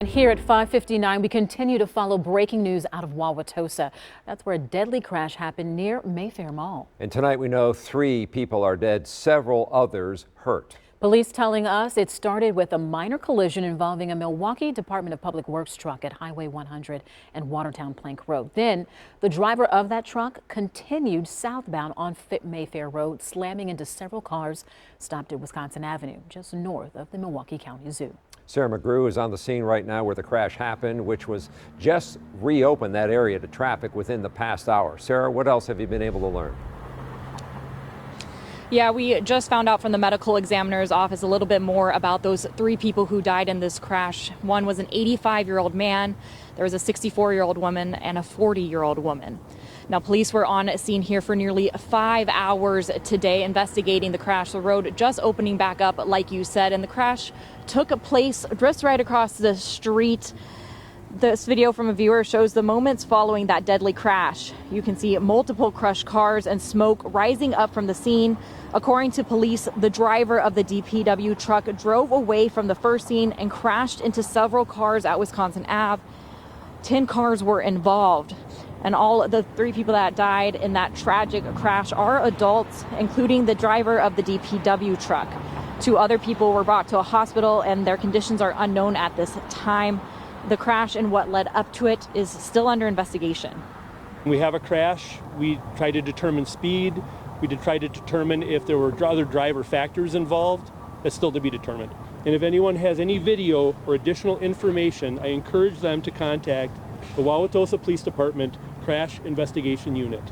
And here at 5:59, we continue to follow breaking news out of Wauwatosa. That's where a deadly crash happened near Mayfair Mall. And tonight we know 3 people are dead, several others hurt. Police telling us it started with a minor collision involving a Milwaukee Department of Public Works truck at Highway 100 and Watertown Plank Road. Then the driver of that truck continued southbound on Mayfair Road, slamming into several cars stopped at Wisconsin Avenue, just north of the Milwaukee County Zoo. Sarah McGrew is on the scene right now where the crash happened, which was just reopened that area to traffic within the past hour. Sarah, what else have you been able to learn? Yeah, we just found out from the medical examiner's office a little bit more about those 3 people who died in this crash. One was an 85-year-old man, there was a 64-year-old woman, and a 40-year-old woman. Now, police were on scene here for nearly 5 hours today investigating the crash. The road just opening back up, like you said, and the crash took place just right across the street. This video from a viewer shows the moments following that deadly crash. You can see multiple crushed cars and smoke rising up from the scene. According to police, the driver of the DPW truck drove away from the first scene and crashed into several cars at Wisconsin Ave. 10 cars were involved, and all the 3 people that died in that tragic crash are adults, including the driver of the DPW truck. 2 other people were brought to a hospital, and their conditions are unknown at this time. The crash and what led up to it is still under investigation. When we have a crash, we try to determine speed. We try to determine if there were other driver factors involved. That's still to be determined. And if anyone has any video or additional information, I encourage them to contact the Wauwatosa Police Department Crash Investigation Unit.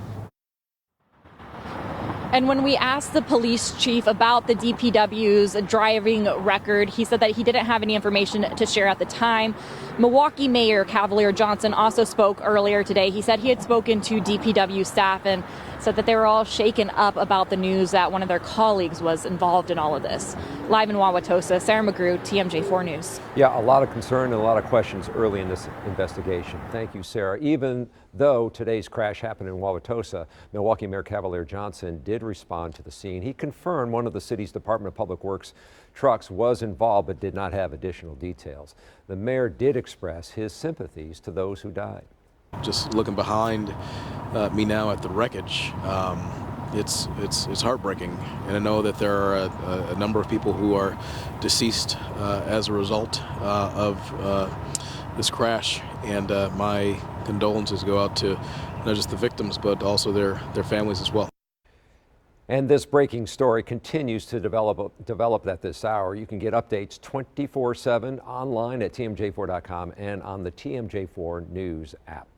And when we asked the police chief about the DPW's driving record, he said that he didn't have any information to share at the time. Milwaukee Mayor Cavalier Johnson also spoke earlier today. He said he had spoken to DPW staff and said that they were all shaken up about the news that one of their colleagues was involved in all of this. Live in Wauwatosa, Sarah McGrew, TMJ4 News. Yeah, a lot of concern and a lot of questions early in this investigation. Thank you, Sarah. Even though today's crash happened in Wauwatosa, Milwaukee Mayor Cavalier Johnson did respond to the scene. He confirmed one of the city's Department of Public Works trucks was involved but did not have additional details. The mayor did express his sympathies to those who died. Just looking behind me now at the wreckage, it's heartbreaking, and I know that there are a number of people who are deceased as a result of this crash, and my condolences go out to not just the victims but also their families as well. And this breaking story continues to develop at this hour. You can get updates 24/7 online at tmj4.com and on the TMJ4 News app.